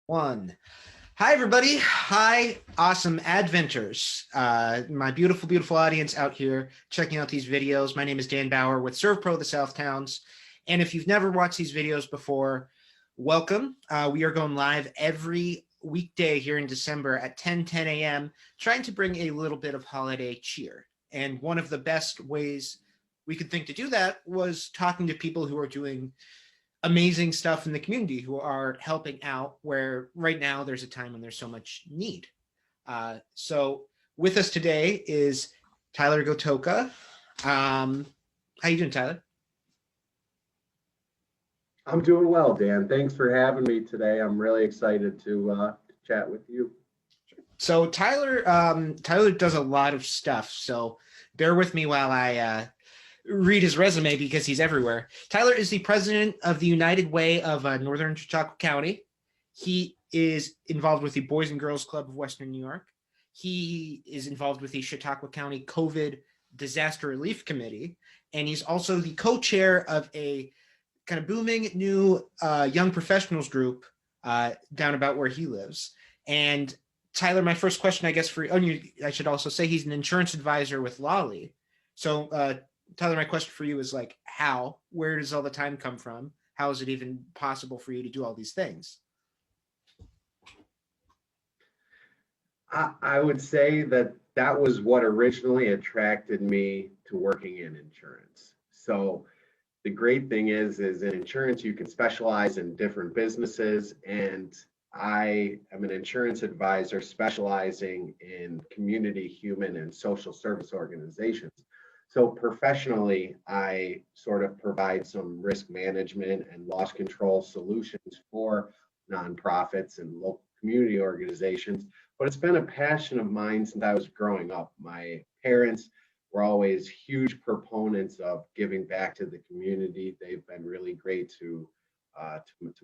One. Hi, everybody. Hi, awesome adventures. My beautiful, beautiful audience out here checking out these videos. My name is Dan Bauer with SERVPRO, the South Towns. And if you've never watched these videos before, welcome. We are going live every weekday here in December at 10 a.m., trying to bring a little bit of holiday cheer. And one of the best ways we could think to do that was talking to people who are doing amazing stuff in the community, who are helping out where right now there's a time when there's so much need. So with us today is Tyler Gotowka. How you doing, Tyler? I'm doing well, Dan. Thanks for having me today. I'm really excited to chat with you. So Tyler does a lot of stuff. So bear with me while I read his resume because he's everywhere. Tyler is the president of the United Way of Northern Chautauqua County. He is involved with the Boys and Girls Club of Western New York. He is involved with the Chautauqua County COVID Disaster Relief Committee, and he's also the co-chair of a kind of booming new young professionals group down about where he lives. And Tyler, my first question, I guess, I should also say he's an insurance advisor with Lawley. So Tyler, my question for you is like, where does all the time come from? How is it even possible for you to do all these things? I would say that was what originally attracted me to working in insurance. So the great thing is in insurance, you can specialize in different businesses. And I am an insurance advisor specializing in community, human, and social service organizations. So professionally, I sort of provide some risk management and loss control solutions for nonprofits and local community organizations. But it's been a passion of mine since I was growing up. My parents were always huge proponents of giving back to the community. They've been really great to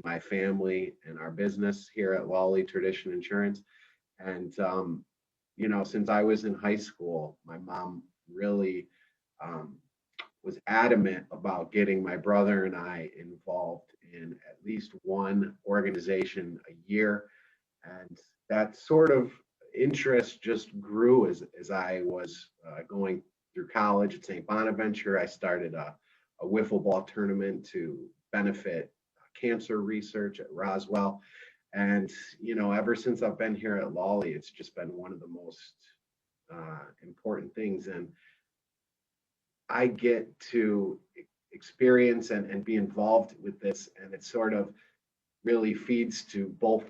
my family and our business here at Lawley Tradition Insurance. And since I was in high school, my mom really was adamant about getting my brother and I involved in at least one organization a year. And that sort of interest just grew as I was going through college at St. Bonaventure. I started a wiffle ball tournament to benefit cancer research at Roswell. And, ever since I've been here at Lawley, it's just been one of the most important things. And I get to experience and be involved with this, and it sort of really feeds to both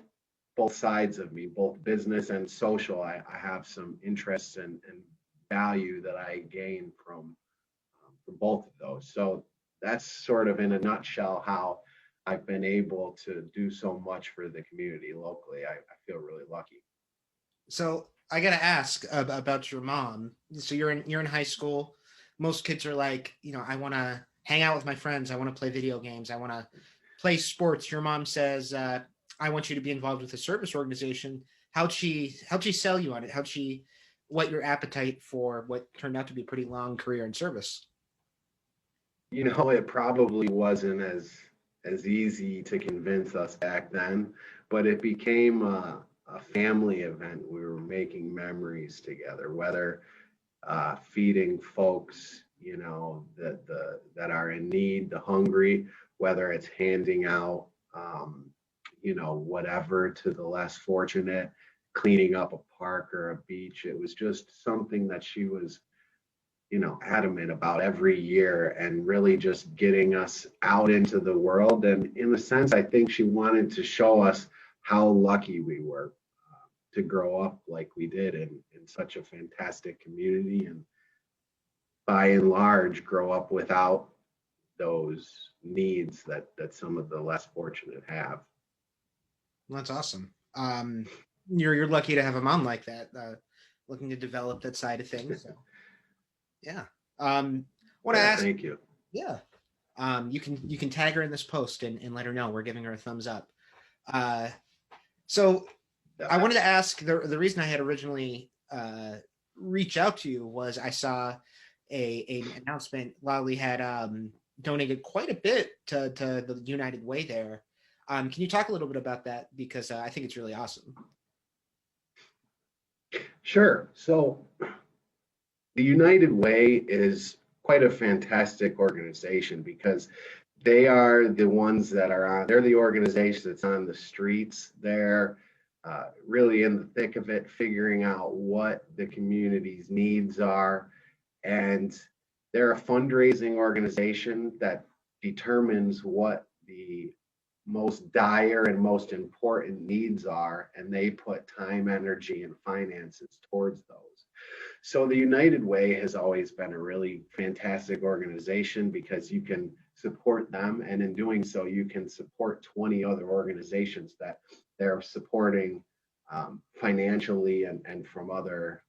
sides of me, both business and social. I have some interests and value that I gain from both of those. So that's sort of in a nutshell how I've been able to do so much for the community locally. I feel really lucky. So I got to ask about your mom. So you're in high school. Most kids are like, I want to hang out with my friends. I want to play video games. I want to play sports. Your mom says, I want you to be involved with a service organization. How'd she sell you on it? What your appetite for what turned out to be a pretty long career in service? It probably wasn't as easy to convince us back then, but it became a family event. We were making memories together, whether feeding folks, that are in need, the hungry, whether it's handing out, whatever to the less fortunate, cleaning up a park or a beach. It was just something that she was, adamant about every year, and really just getting us out into the world. And in a sense, I think she wanted to show us how lucky we were to grow up like we did in such a fantastic community, and by and large grow up without those needs that some of the less fortunate have. Well, that's awesome. You're lucky to have a mom like that, looking to develop that side of things. So, yeah. Want to ask? Thank you. Yeah. You can tag her in this post and let her know we're giving her a thumbs up. So I wanted to ask, the reason I had originally reached out to you was I saw an announcement. Lawley had donated quite a bit to the United Way there. Can you talk a little bit about that? Because I think it's really awesome. Sure. So the United Way is quite a fantastic organization because they are the ones that are on, they're the organization that's on the streets. They're really in the thick of it, figuring out what the community's needs are. And they're a fundraising organization that determines what the most dire and most important needs are, and they put time, energy, and finances towards those. So the United Way has always been a really fantastic organization because you can support them, and in doing so, you can support 20 other organizations that they're supporting financially and from other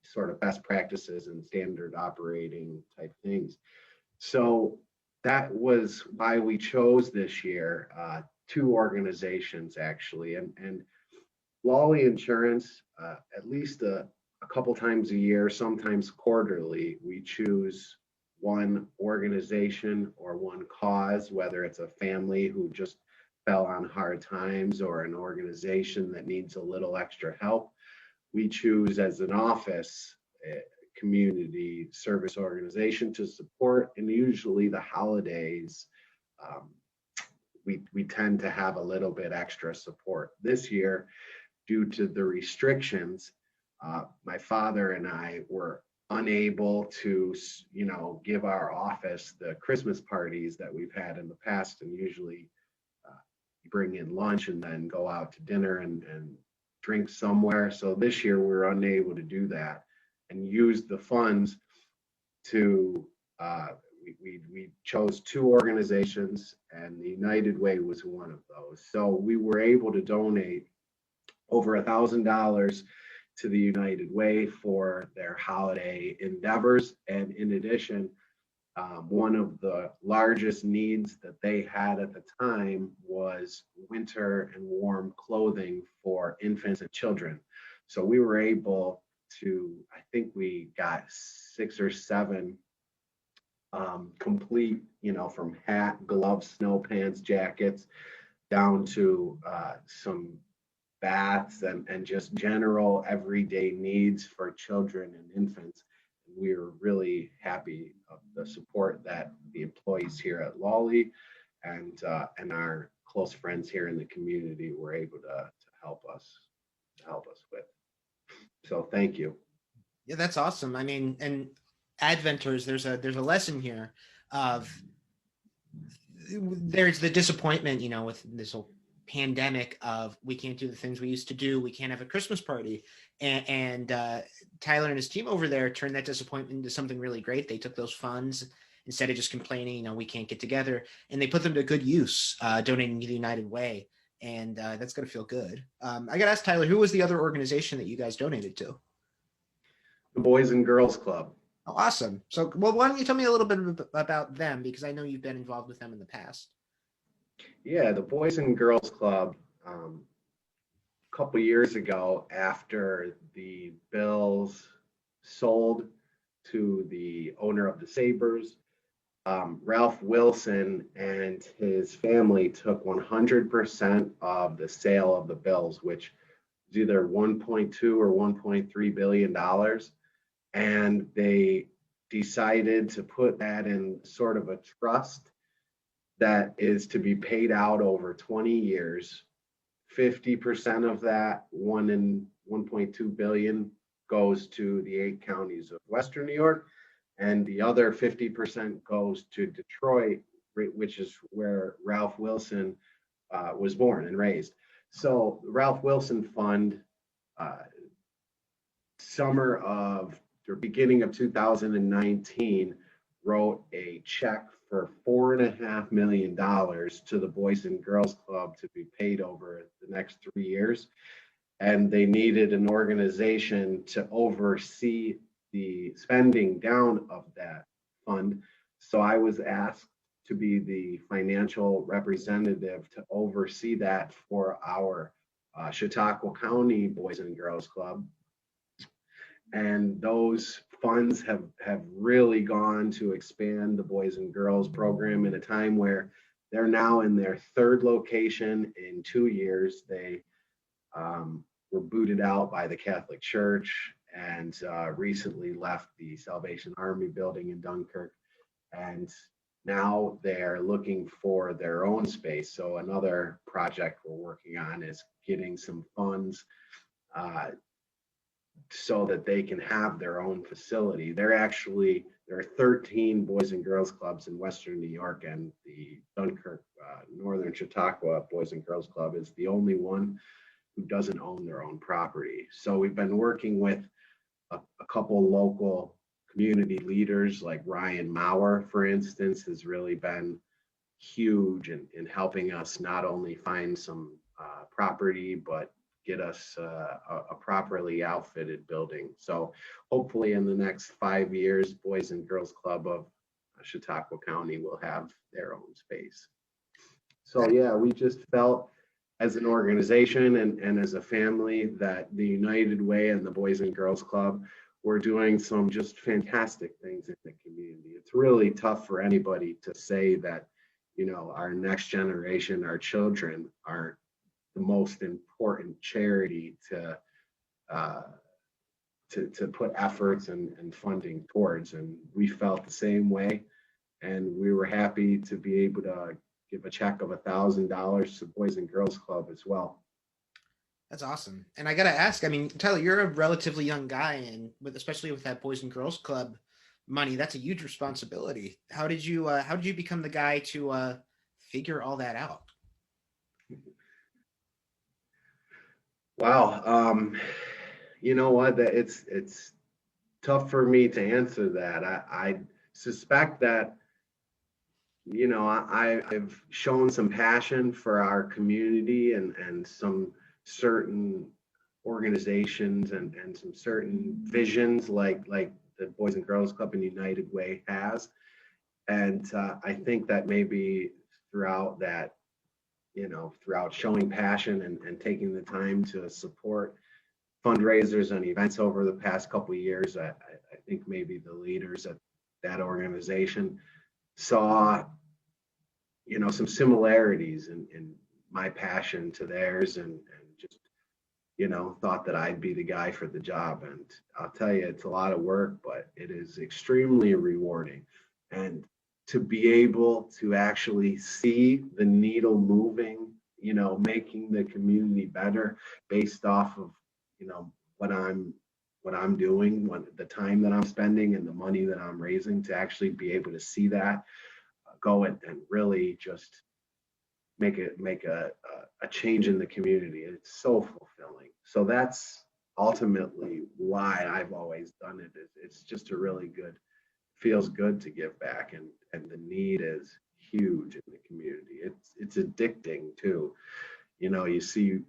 sort of best practices and standard operating type things. So that was why we chose this year two organizations actually, and Lawley Insurance, at least a couple times a year, sometimes quarterly, we choose one organization or one cause, whether it's a family who just fell on hard times or an organization that needs a little extra help. We choose as an office a community service organization to support, and usually the holidays. Um, we tend to have a little bit extra support. This year, due to the restrictions, my father and I were unable to, give our office the Christmas parties that we've had in the past, and usually bring in lunch and then go out to dinner and drink somewhere. So this year we were unable to do that and use the funds to. We chose two organizations, and the United Way was one of those. So we were able to donate over $1,000 to the United Way for their holiday endeavors. And in addition, one of the largest needs that they had at the time was winter and warm clothing for infants and children. So we were able to, I think we got 6 or 7 complete, from hat, gloves, snow pants, jackets, down to some baths and just general everyday needs for children and infants. We were really happy of the support that the employees here at Lawley and our close friends here in the community were able to help us with. So thank you. Yeah, that's awesome. I mean, and Adventers, there's a lesson here of there's the disappointment, with this whole pandemic of we can't do the things we used to do. We can't have a Christmas party. And Tyler and his team over there turned that disappointment into something really great. They took those funds instead of just complaining, we can't get together, and they put them to good use, donating to the United Way. And that's going to feel good. I got to ask Tyler, who was the other organization that you guys donated to? The Boys and Girls Club. Oh, awesome. So, well, why don't you tell me a little bit about them, because I know you've been involved with them in the past. Yeah, the Boys and Girls Club, a couple years ago, after the Bills sold to the owner of the Sabres, Ralph Wilson and his family took 100% of the sale of the Bills, which was either 1.2 or 1.3 billion dollars, and they decided to put that in sort of a trust that is to be paid out over 20 years. 50% of that 1.2 billion goes to the 8 counties of Western New York, and the other 50% goes to Detroit, which is where Ralph Wilson was born and raised. So the Ralph Wilson Fund, beginning of 2019, wrote a check for $4.5 million to the Boys and Girls Club to be paid over the next 3 years. And they needed an organization to oversee the spending down of that fund. So I was asked to be the financial representative to oversee that for our Chautauqua County Boys and Girls Club. And those funds have really gone to expand the Boys and Girls program in a time where They're now in their third location in 2 years. They were booted out by the Catholic Church and recently left the Salvation Army building in Dunkirk. And now they're looking for their own space. So another project we're working on is getting some funds uh, so that they can have their own facility. There are 13 Boys and Girls Clubs in Western New York, and the Dunkirk Northern Chautauqua Boys and Girls Club is the only one who doesn't own their own property. So we've been working with a couple local community leaders, like Ryan Maurer, for instance, has really been huge in helping us not only find some property, but get us a properly outfitted building. So hopefully in the next 5 years, Boys and Girls Club of Chautauqua County will have their own space. So yeah, we just felt as an organization and as a family that the United Way and the Boys and Girls Club were doing some just fantastic things in the community. It's really tough for anybody to say that, you know, our next generation, our children, aren't the most important charity to put efforts and funding towards. And we felt the same way. And we were happy to be able to give a check of $1,000 to Boys and Girls Club as well. That's awesome. And I got to ask, I mean, Tyler, you're a relatively young guy, and especially with that Boys and Girls Club money, that's a huge responsibility. How did you become the guy to figure all that out? Wow. You know what? It's tough for me to answer that. I suspect that, you know, I've shown some passion for our community and some certain organizations and some certain visions like the Boys and Girls Club and United Way has. And I think that maybe throughout that, you know, throughout showing passion and taking the time to support fundraisers and events over the past couple of years, I think maybe the leaders at that organization saw, you know, some similarities in my passion to theirs and just, you know, thought that I'd be the guy for the job. And I'll tell you, it's a lot of work, but it is extremely rewarding. And to be able to actually see the needle moving, you know, making the community better based off of, you know, what I'm doing, the time that I'm spending and the money that I'm raising, to actually be able to see that go and really just make a change in the community. It's so fulfilling. So that's ultimately why I've always done it. It's just a really good, feels good to give back, and the need is huge in the community. It's addicting too. You know, you see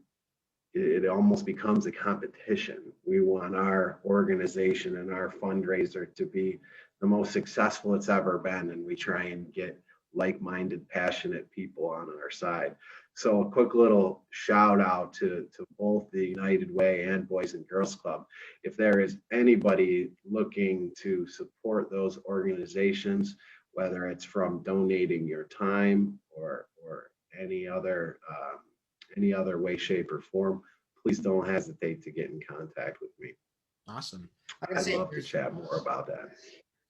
it almost becomes a competition. We want our organization and our fundraiser to be the most successful it's ever been, and we try and get like-minded, passionate people on our side. So a quick little shout out to both the United Way and Boys and Girls Club. If there is anybody looking to support those organizations, whether it's from donating your time or any other way, shape, or form, please don't hesitate to get in contact with me. Awesome. I'd love to chat more about that.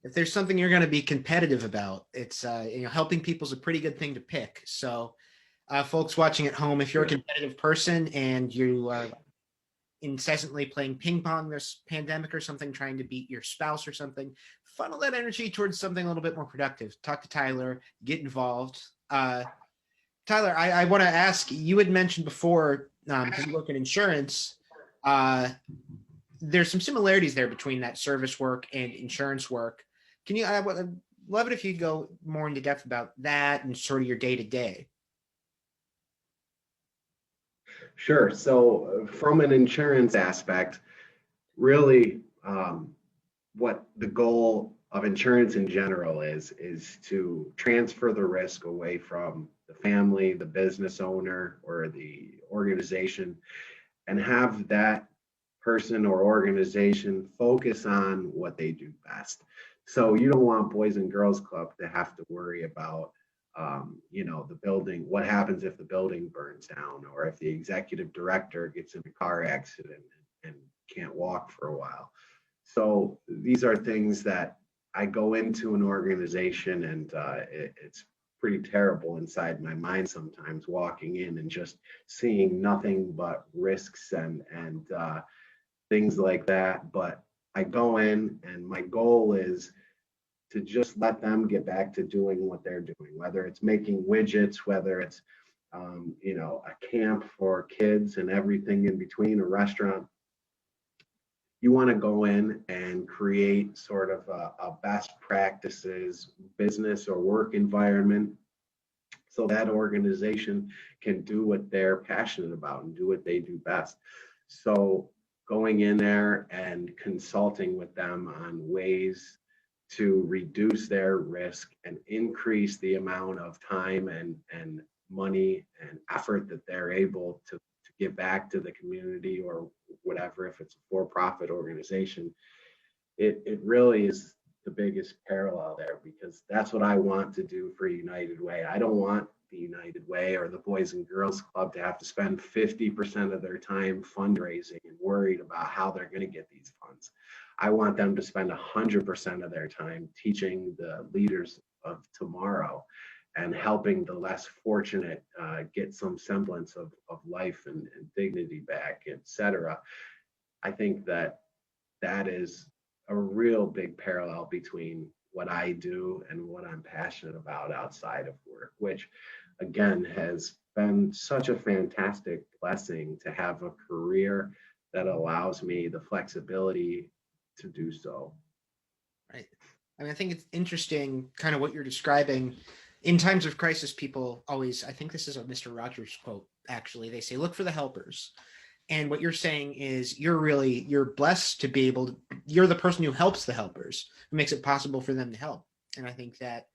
If there's something you're going to be competitive about, it's you know, helping people is a pretty good thing to pick. So, folks watching at home, if you're a competitive person and you are incessantly playing ping pong this pandemic or something, trying to beat your spouse or something, funnel that energy towards something a little bit more productive. Talk to Tyler, get involved. Tyler, I want to ask, you had mentioned before, because you work in insurance, there's some similarities there between that service work and insurance work. Can you, I would love it if you'd go more into depth about that and sort of your day to day. Sure. So from an insurance aspect, really what the goal of insurance in general is to transfer the risk away from the family, the business owner, or the organization, and have that person or organization focus on what they do best. So you don't want Boys and Girls Club to have to worry about the building, what happens if the building burns down, or if the executive director gets in a car accident and can't walk for a while. So these are things that I go into an organization, and it's pretty terrible inside my mind sometimes, walking in and just seeing nothing but risks and things like that. But I go in, and my goal is to just let them get back to doing what they're doing, whether it's making widgets, whether it's a camp for kids and everything in between, a restaurant. You want to go in and create sort of a best practices business or work environment, so that organization can do what they're passionate about and do what they do best. So going in there and consulting with them on ways to reduce their risk and increase the amount of time and money and effort that they're able to give back to the community, or whatever, if it's a for-profit organization, it really is the biggest parallel there, because that's what I want to do for United Way. I don't want the United Way or the Boys and Girls Club to have to spend 50% of their time fundraising and worried about how they're going to get these funds. I want them to spend 100% of their time teaching the leaders of tomorrow and helping the less fortunate get some semblance of life and dignity back, etc. I think that is a real big parallel between what I do and what I'm passionate about outside of work, which again has been such a fantastic blessing to have a career that allows me the flexibility to do so. Right. I mean, I think it's interesting kind of what you're describing. In times of crisis, people always, I think this is a Mr. Rogers quote, actually, they say, look for the helpers. And what you're saying is you're blessed to be able to, you're the person who helps the helpers, who makes it possible for them to help. And I think that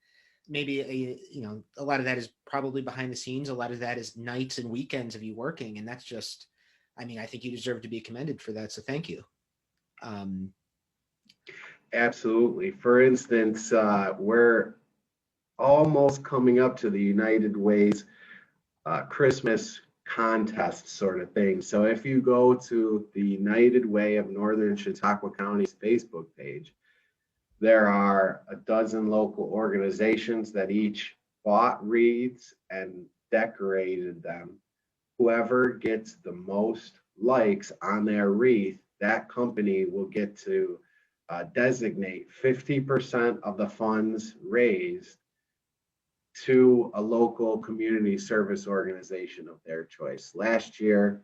maybe, a lot of that is probably behind the scenes. A lot of that is nights and weekends of you working. And that's just, I mean, I think you deserve to be commended for that. So thank you. Absolutely. For instance, we're almost coming up to the United Way's Christmas contest sort of thing. So if you go to the United Way of Northern Chautauqua County's Facebook page, there are a dozen local organizations that each bought wreaths and decorated them. Whoever gets the most likes on their wreath, that company will get to designate 50% of the funds raised to a local community service organization of their choice. Last year,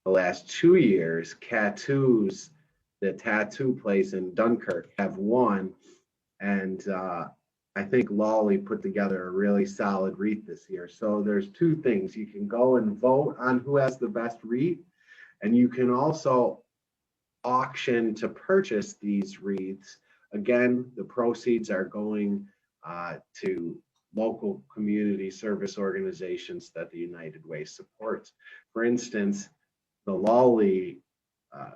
the last 2 years, Catoo's, the tattoo place in Dunkirk, have won. And I think Lawley put together a really solid wreath this year. So there's two things. You can go and vote on who has the best wreath, and you can also auction to purchase these wreaths. Again, the proceeds are going to local community service organizations that the United Way supports. For instance, the Lawley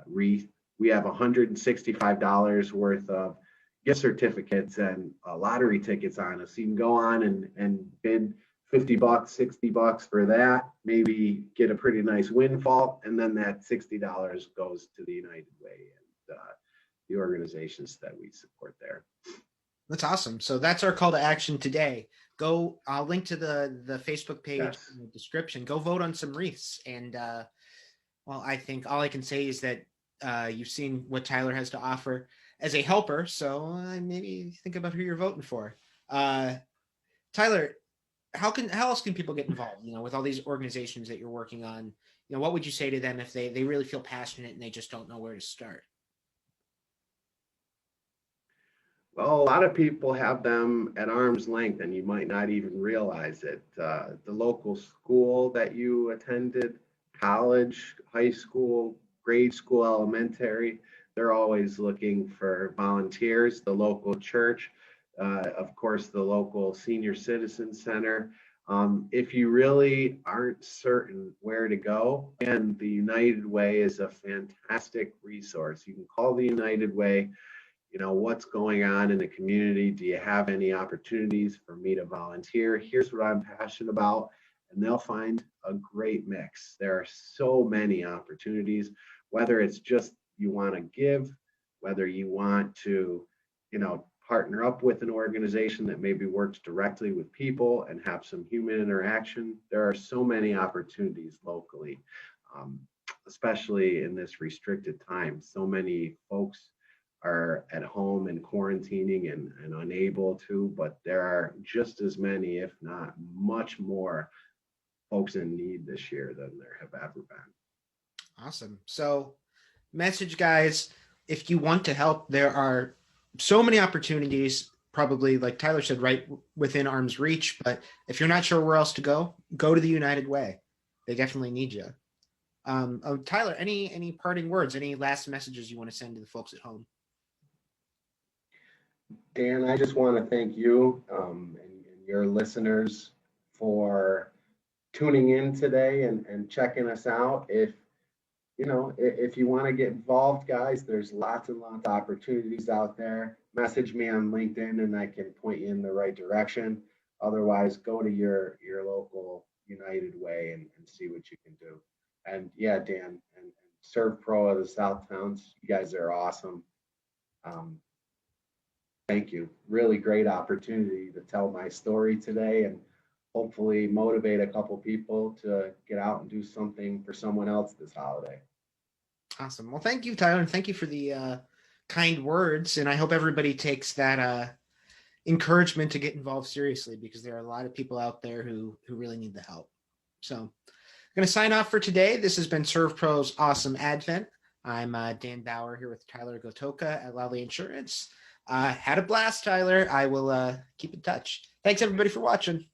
wreath, we have $165 worth of gift certificates and lottery tickets on us. So you can go on and bid $50, $60 for that, maybe get a pretty nice windfall, and then that $60 goes to the United Way and the organizations that we support there. That's awesome. So that's our call to action today. Go, I'll link to the Facebook page in the description. Go vote on some wreaths. And well, I think all I can say is that you've seen what Tyler has to offer as a helper. So maybe think about who you're voting for. Tyler, how else can people get involved, with all these organizations that you're working on? What would you say to them if they really feel passionate and they just don't know where to start? Well, a lot of people have them at arm's length, and you might not even realize it. The local school that you attended, college, high school, grade school, elementary, they're always looking for volunteers. The local church, of course, the local senior citizen center. If you really aren't certain where to go, and the United Way is a fantastic resource. You can call the United Way. what's going on in the community? Do you have any opportunities for me to volunteer? Here's what I'm passionate about. And they'll find a great mix. There are so many opportunities, whether it's just you want to give, whether you want to, partner up with an organization that maybe works directly with people and have some human interaction. There are so many opportunities locally, especially in this restricted time. So many folks are at home and quarantining and unable to, but there are just as many, if not much more, folks in need this year than there have ever been. Awesome. So, message, guys, if you want to help, there are so many opportunities, probably like Tyler said, right within arm's reach. But if you're not sure where else to go to the United Way. They definitely need you. Tyler, any parting words, any last messages you want to send to the folks at home? Dan, I just want to thank you and your listeners for tuning in today and checking us out. If you want to get involved, guys, there's lots and lots of opportunities out there. Message me on LinkedIn and I can point you in the right direction. Otherwise, go to your local United Way and see what you can do. And yeah, Dan, and SERVPRO of the South Towns, you guys are awesome. Thank you. Really great opportunity to tell my story today and hopefully motivate a couple people to get out and do something for someone else this holiday. Awesome. Well, thank you, Tyler, and thank you for the kind words. And I hope everybody takes that encouragement to get involved seriously, because there are a lot of people out there who really need the help. So I'm going to sign off for today. This has been SERVPRO's Awesome Advent. I'm Dan Bauer here with Tyler Gotowka at Lawley Insurance. Had a blast, Tyler. I will keep in touch. Thanks, everybody, for watching.